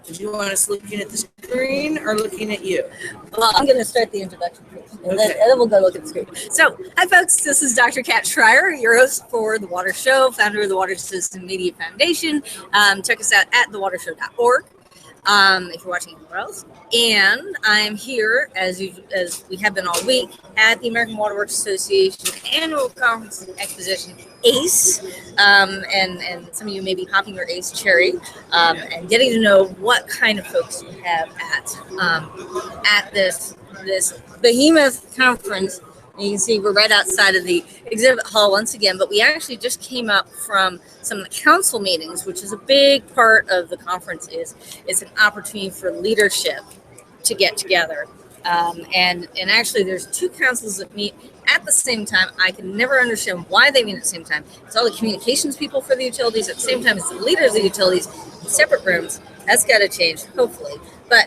Do you want us looking at the screen or looking at you? Well, I'm going to start the introduction first, and then we'll go look at the screen. So, hi folks, this is Dr. Kat Schreier, your host for The Water Show, founder of the WaterCitizen Media Foundation. Check us out at thewatershow.org if you're watching anywhere else. And I'm here, as we have been all week, at the American Water Works Association annual conference and exposition, ACE, and some of you may be popping your ACE cherry, and getting to know what kind of folks you have at this behemoth conference. And you can see we're right outside of the exhibit hall once again, but we actually just came up from some of the council meetings, which is a big part of the conference. It's an opportunity for leadership to get together. And actually there's two councils that meet at the same time. I can never understand why they meet at the same time. It's all the communications people for the utilities at the same time as the leaders of the utilities in separate rooms. That's got to change, hopefully. But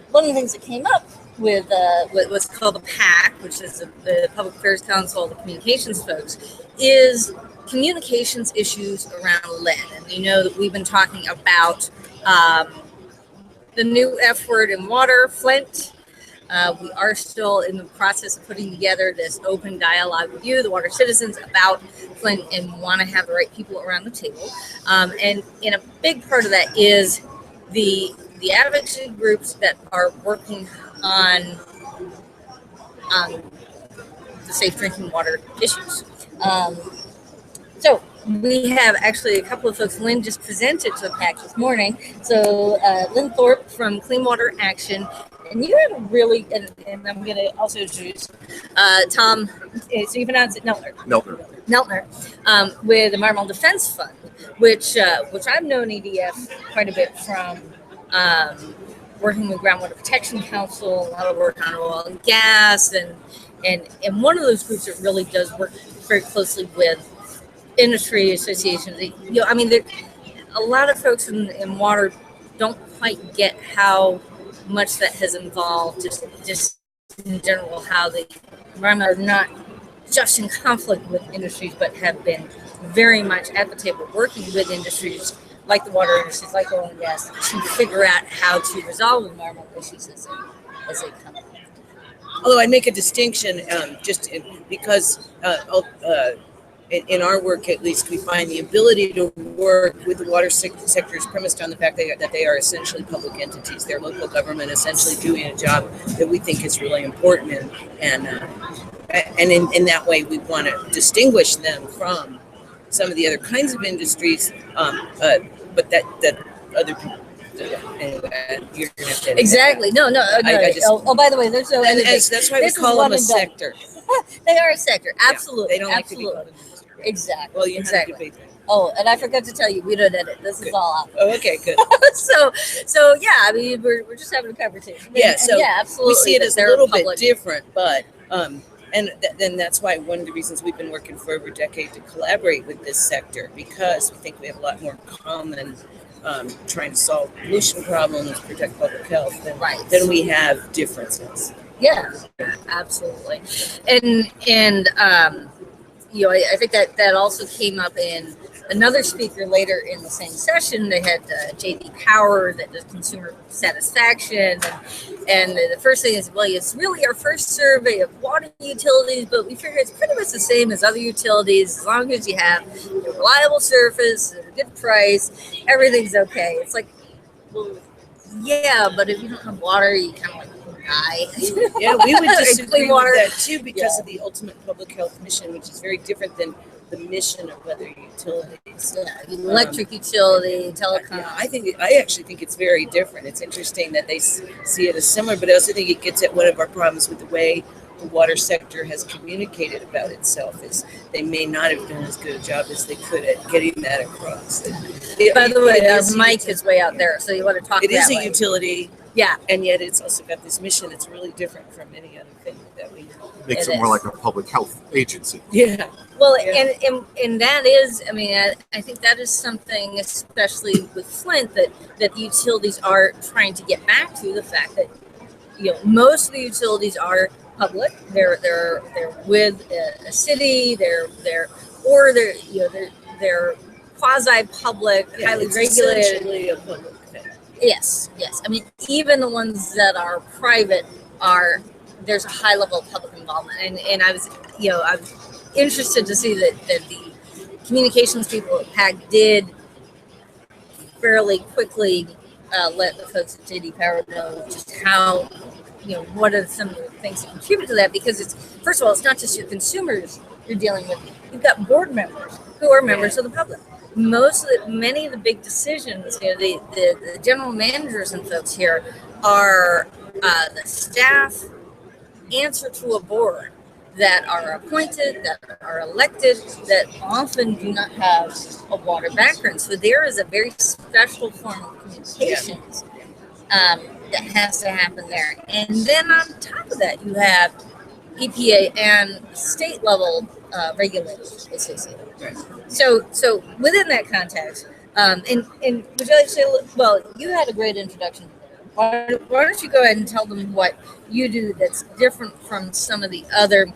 one of the things that came up with what's called the PAC, which is the Public Affairs Council, the communications folks, is communications issues around Lynn. And you know that we've been talking about the new F word in water, Flint. We are still in the process of putting together this open dialogue with you, the water citizens, about Flint, and want to have the right people around the table. And a big part of that is the advocacy groups that are working on the safe drinking water issues. So we have actually a couple of folks. Lynn just presented to the PAC this morning. So Lynn Thorp from Clean Water Action. And you have a really, and I'm going to also introduce Tom, so you pronounce it Neltner. Neltner, with the Environmental Defense Fund, which I've known EDF quite a bit from working with Groundwater Protection Council, a lot of work on oil and gas, and one of those groups that really does work very closely with industry associations. I mean, a lot of folks in water don't quite get how much that has involved, just in general, how the environment are not just in conflict with industries, but have been very much at the table working with industries like the water industries, like oil and gas, to figure out how to resolve environmental issues as they come up. Although I make a distinction, because in our work, at least, we find the ability to work with the water sector is premised on the fact that they are essentially public entities. They're local government, essentially doing a job that we think is really important, and in that way, we want to distinguish them from some of the other kinds of industries, but that other people. Anyway, you're gonna have to exactly. No. By the way, there's no. And that's why we call them a sector. They are a sector, absolutely. Yeah, they don't like to be called. Exactly. Well, you exactly. have to debate that. Oh, and I forgot to tell you, we don't edit. This good. Is all out. Oh, okay, good. so yeah, I mean, we're just having a conversation. Yeah, so yeah, absolutely. We see it as a little bit different, but and then that's why one of the reasons we've been working for over a decade to collaborate with this sector, because we think we have a lot more common trying to solve pollution problems, protect public health, than we have differences. Yeah, absolutely. And I think that also came up in another speaker later in the same session. They had J.D. Power that does consumer satisfaction, and the first thing is, well, it's really our first survey of water utilities, but we figure it's pretty much the same as other utilities. As long as you have a reliable service, a good price, everything's okay. It's like, well, yeah, but if you don't have water, you kind of yeah, we would disagree with that too, because of the ultimate public health mission, which is very different than the mission of other utilities. Yeah, electric utility, telecom. Yeah, I actually think it's very different. It's interesting that they see it as similar, but I also think it gets at one of our problems with the way the water sector has communicated about itself, is they may not have done as good a job as they could at getting that across. By the way, our mic is way out there, so you want to talk. It is a utility. Yeah, and yet it's also got this mission that's really different from any other thing that we know. Makes it more like a public health agency. Yeah. Well, yeah. And that is, I mean, I think that is something, especially with Flint, that the utilities are trying to get back to, the fact that most of the utilities are public. They're with a city. They're quasi-public, highly regulated. Essentially a public thing. Yes, yes. I mean, even the ones that are private there's a high level of public involvement, and I was interested to see that the communications people at PAC did fairly quickly let the folks at JD Power know just how, what are some of the things that contribute to that, because it's, first of all, it's not just your consumers you're dealing with. You've got board members who are members of the public. Many of the big decisions, the general managers and folks here are the staff answer to a board that are appointed, that are elected, that often do not have a water background. So there is a very special form of communications that has to happen there. And then on top of that, you have EPA and state level regulators associated. Right. So within that context, and would you like to say, well, you had a great introduction. Why don't you go ahead and tell them what you do that's different from some of the other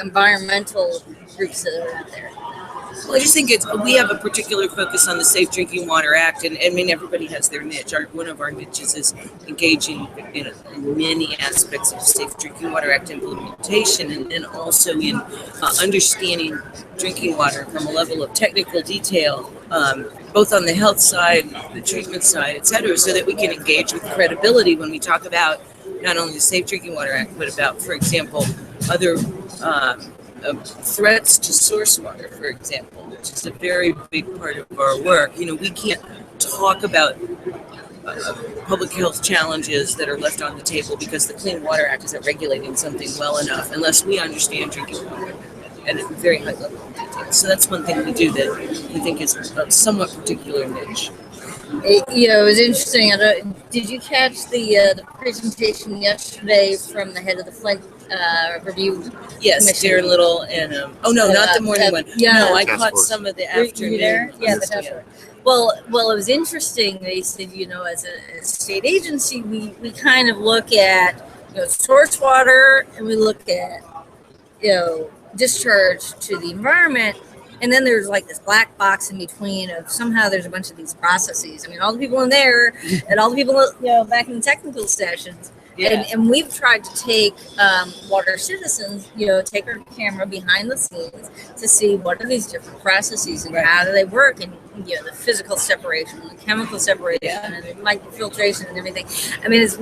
environmental groups that are out there? Well, I just think we have a particular focus on the Safe Drinking Water Act, and I mean, everybody has their niche. One of our niches is engaging in many aspects of Safe Drinking Water Act implementation, and then also in understanding drinking water from a level of technical detail, both on the health side, the treatment side, et cetera, so that we can engage with credibility when we talk about not only the Safe Drinking Water Act, but about, for example, other threats to source water, for example, which is a very big part of our work. We can't talk about public health challenges that are left on the table because the Clean Water Act isn't regulating something well enough unless we understand drinking water at a very high level of detail. So that's one thing we do that we think is a somewhat particular niche. It was interesting. Did you catch the presentation yesterday from the head of the Flint Review? Yes, Darren Little and not the morning one. Yeah, no, I caught some of the afternoon. Were you there? Yeah, the task force. Well, it was interesting. They said, as a state agency, we kind of look at source water, and we look at discharge to the environment. And then there's like this black box in between of somehow there's a bunch of these processes. I mean, all the people in there and all the people, back in the technical sessions. Yeah. And we've tried to take WaterCitizen, take our camera behind the scenes to see what are these different processes and how do they work, and the physical separation, the chemical separation, and the microfiltration and everything. I mean, it's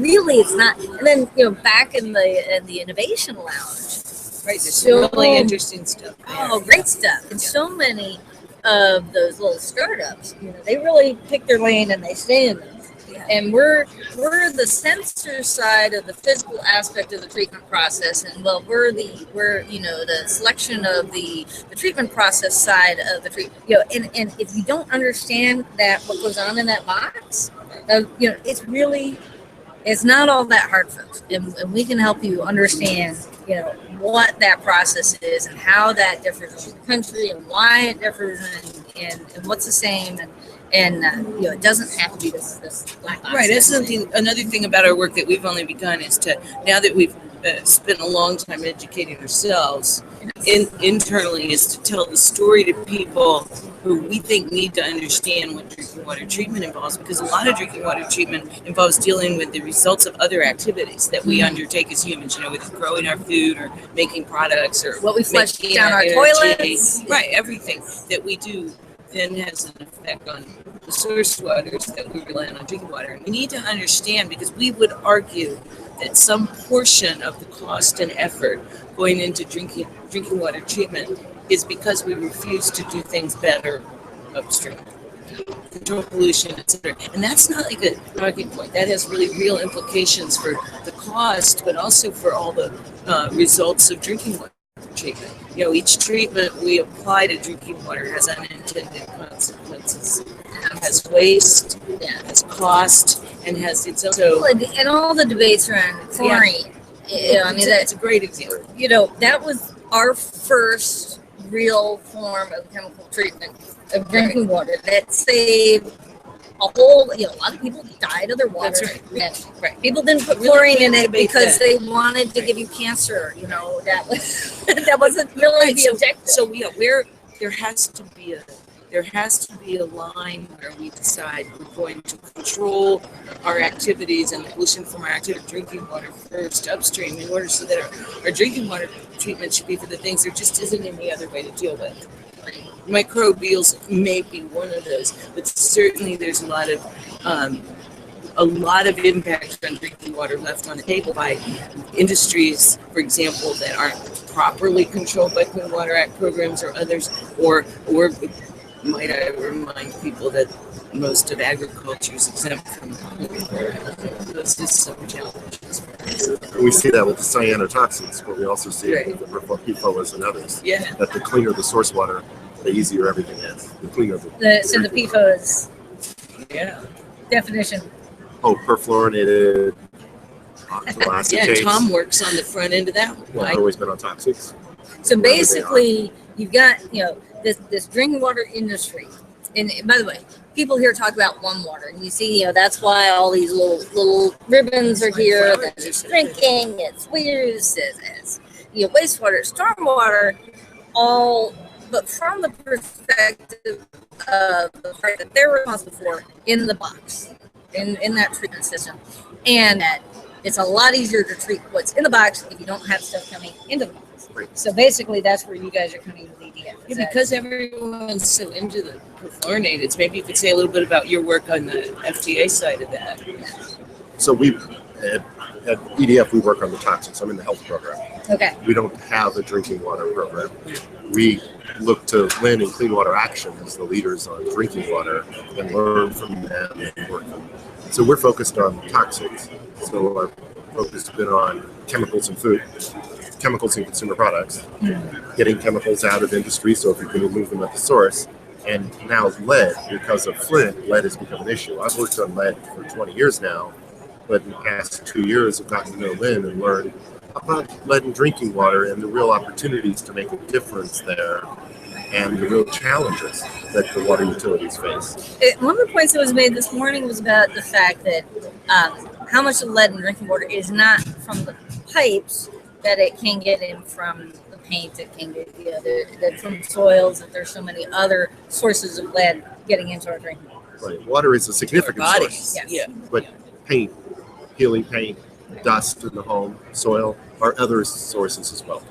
not. And then back in the innovation lounge. Right, there's some really interesting stuff. Oh, great stuff. And so many of those little startups, they really pick their lane and they stay in them. Yeah. And we're the sensor side of the physical aspect of the treatment process, and we're the selection of the treatment process side of the treatment. And if you don't understand what goes on in that box, it's not all that hard, folks. And we can help you understand what that process is and how that differs in the country and why it differs and what's the same, and it doesn't have to be this black box. Right. That's another thing about our work that we've only begun is to, now that we've spent a long time educating ourselves internally, is to tell the story to people who we think need to understand what drinking water treatment involves, because a lot of drinking water treatment involves dealing with the results of other activities that we undertake as humans, with growing our food or making products or what we flush down our toilets. Right, everything that we do then has an effect on the source waters that we rely on drinking water. And we need to understand, because we would argue that some portion of the cost and effort going into drinking water treatment is because we refuse to do things better upstream, control pollution, etc. And that's not like a talking point. That has really real implications for the cost, but also for all the results of drinking water treatment. Each treatment we apply to drinking water has unintended consequences. It has waste, has cost, and has its own. And all the debates around chlorine. Yeah. That's a great example. That was our first real form of chemical treatment of drinking water that saved a lot of people died of their water. That's right. People didn't put chlorine in it because they wanted to give you cancer. That wasn't really the objective. So there has to be a line where we decide we're going to control our activities and the pollution from our active drinking water first upstream in order so that our drinking water treatment should be for the things there just isn't any other way to deal with. Microbials may be one of those, but certainly there's a lot of impact on drinking water left on the table by industries, for example, that aren't properly controlled by Clean Water Act programs or others, or might I remind people that most of agriculture is exempt from Clean Water Act. This is some challenges. We see that with the cyanotoxins, but we also see Right. it with the PFOAs and others. Yeah. That the cleaner the source water, the easier everything is. The cleaner So the PFOS Yeah. definition. perfluorinated oxaloacetate. Yeah, Tom works on the front end of that one. Well, I've always been on toxics. So basically, you've got this drinking water industry, and by the way, people here talk about one water, and you see that's why all these little ribbons are here. That it's drinking, it's use, it's wastewater, stormwater, all, but from the perspective of the part that they're responsible for in the box, in that treatment system, and that it's a lot easier to treat what's in the box if you don't have stuff coming into the box. So basically, that's where you guys are coming with EDF. Yeah, because everyone's so into the perfluorinated. Maybe you could say a little bit about your work on the FDA side of that. So we at EDF we work on the toxics. I'm in the health program. Okay. We don't have a drinking water program. We look to Lynn and Clean Water Action as the leaders on drinking water and learn from them and work them. So we're focused on toxics. So our focus has been on chemicals and food, chemicals and consumer products, getting chemicals out of industry so if you can remove them at the source. And now lead, because of Flint, lead has become an issue. I've worked on lead for 20 years now, but in the past 2 years I've gotten to know Lynn and learned about lead in drinking water and the real opportunities to make a difference there and the real challenges that the water utilities face. One of the points that was made this morning was about the fact that how much of lead in drinking water is not from the pipes, that it can get in from the paint, it can get that from soils, that there's so many other sources of lead getting into our drinking water. Right. Water is a significant source, Yes. Yeah. but paint, peeling paint, dust in the home, soil are other sources as well.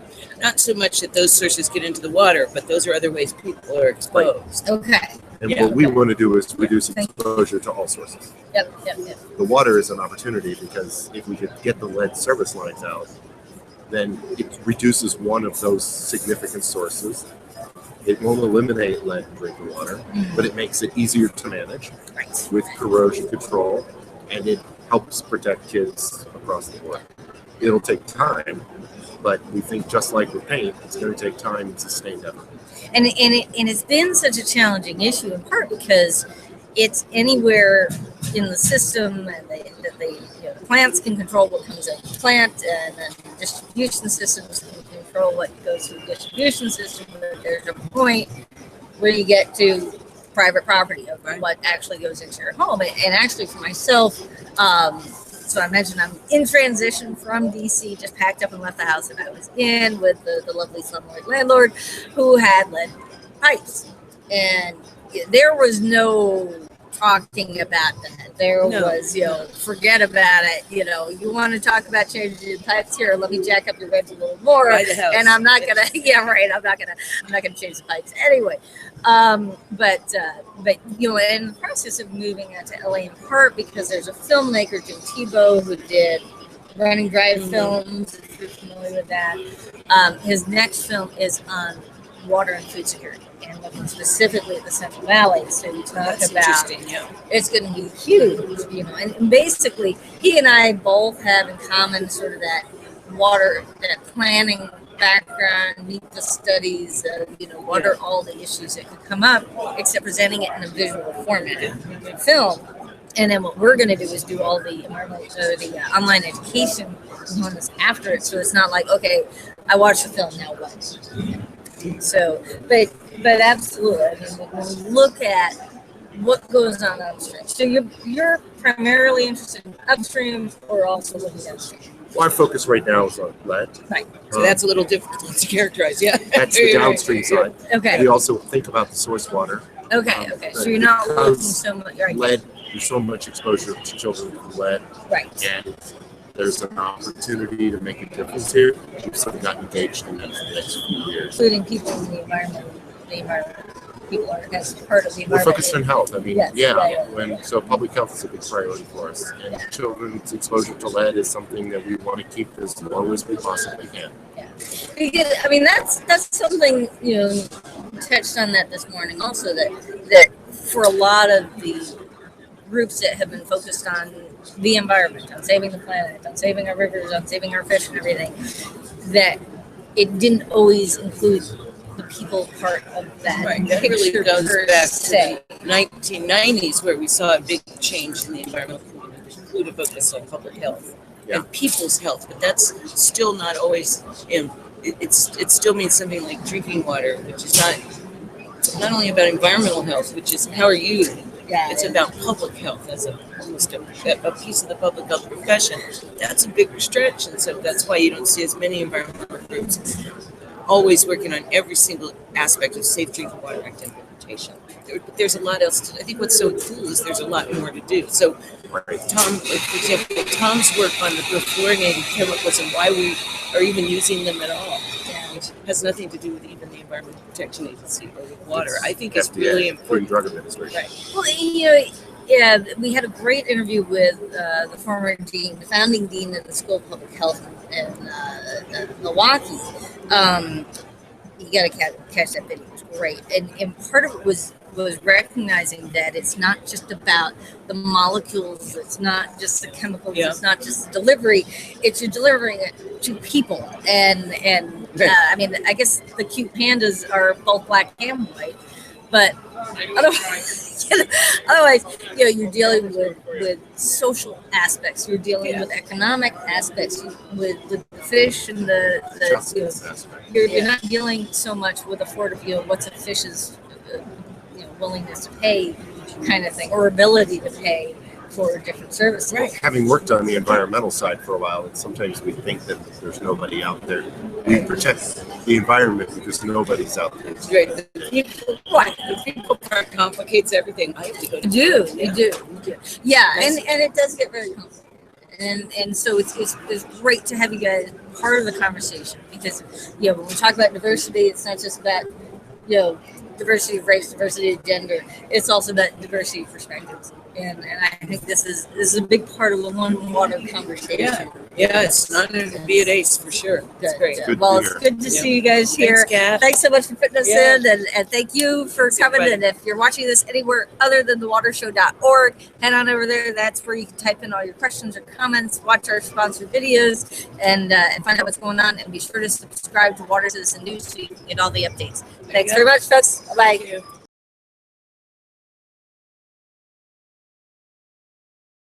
Not so much that those sources get into the water, but those are other ways people are exposed. Okay. And Yeah. what we want to do is reduce exposure to all sources. Yep. The water is an opportunity because if we could get the lead service lines out, then it reduces one of those significant sources. It won't eliminate lead in drinking water, but it makes it easier to manage with corrosion control, and it helps protect kids across the board. It'll take time, but we think just like with paint, it's going to take time and sustained effort. And it's been such a challenging issue in part because it's anywhere in the system, and the plants can control what comes out of the plant, and then distribution systems can control what goes through the distribution system. But there's a point where you get to private property of what actually goes into your home. And actually, for myself, so I mentioned I'm in transition from DC, just packed up and left the house that I was in with the lovely slumlord landlord who had lead pipes. And there was no talking about that. There was, forget about it. You want to talk about changing the pipes here, let me jack up your rent a little more. And I'm not gonna, I'm not gonna change the pipes anyway. But in the process of moving out to LA in part because there's a filmmaker, Jim Tebow, who did Running Drive films, if you're familiar with that. His next film is on water and food security, and looking specifically at the Central Valley. So you talk about it's going to be huge, and basically he and I both have in common sort of that water, that planning background, meet the studies of, what are all the issues that could come up, except presenting it in a visual format, film. And then what we're going to do is do all the online education components after it. So it's not like, okay, I watched the film, now what? So, but absolutely. I mean, when we look at what goes on upstream, so you're primarily interested in upstream or also looking downstream? Well, our focus right now is on lead. Right. So that's a little difficult to characterize, yeah. That's the downstream side. Okay. We also think about the source water. Okay. So you're not looking so much. Right. Lead there's so much exposure to children to lead, Right. and there's an opportunity to make a difference here. We've sort of got engaged in that for the next few years. Including people in the environment. People are as part of the We're environment. focused on health. I mean, Yes, so public health is a big priority for us, and children's exposure to lead is something that we want to keep as low as we possibly can. Because, I mean, that's something, you know, touched on that this morning also, that for a lot of the groups that have been focused on the environment, on saving the planet, on saving our rivers, on saving our fish and everything, that it didn't always include the people part of that. Right. That really goes back to the 1990s, where we saw a big change in the environmental community, which included a focus on public health and people's health. But that's still not always, it still means something like drinking water, which is not only about environmental health, which is how are you. It's about public health as almost a piece of the public health profession. That's a big stretch, and so that's why you don't see as many environmental groups always working on every single aspect of safe drinking water act implementation. There's a lot else. I think what's so cool is there's a lot more to do. So, Tom, for example, Tom's work on the fluorinated chemicals and why we are even using them at all, which has nothing to do with even the Environmental Protection Agency or with water. I think it's really important. Drug Administration. Right. Well, you know, we had a great interview with the former dean, the founding dean of the School of Public Health in Milwaukee. You got to catch that video. It's great. And part of it was recognizing that it's not just about the molecules, it's not just the chemicals, it's not just the delivery, it's you're delivering it to people. And I mean, I guess the cute pandas are both black and white, but otherwise, you know, you're dealing with social aspects, you're dealing with economic aspects, with the fish and the you're not dealing so much with what's a fish's willingness to pay kind of thing, or ability to pay for different services. Right. Having worked on the environmental side for a while, and sometimes we think that there's nobody out there. We protect the environment because nobody's out there. Right. The people part complicates everything. I have to go to You do. Yeah, and it does get very complicated. And so it's great to have you guys part of the conversation, because, you know, when we talk about diversity, it's not just about, you know, diversity of race, diversity of gender. It's also about diversity of perspectives, and I think this is a big part of the One Water conversation. Yeah, it's not going to be an ace for sure. It's great. Well, it's good to see you guys here. Thanks so much for putting us in, and thank you for coming. And if you're watching this anywhere other than thewatershow.org, head on over there. That's where you can type in all your questions or comments, watch our sponsored videos, and find out what's going on. And be sure to subscribe to WaterCitizen News so you can get all the updates. Thanks very much, folks. Bye.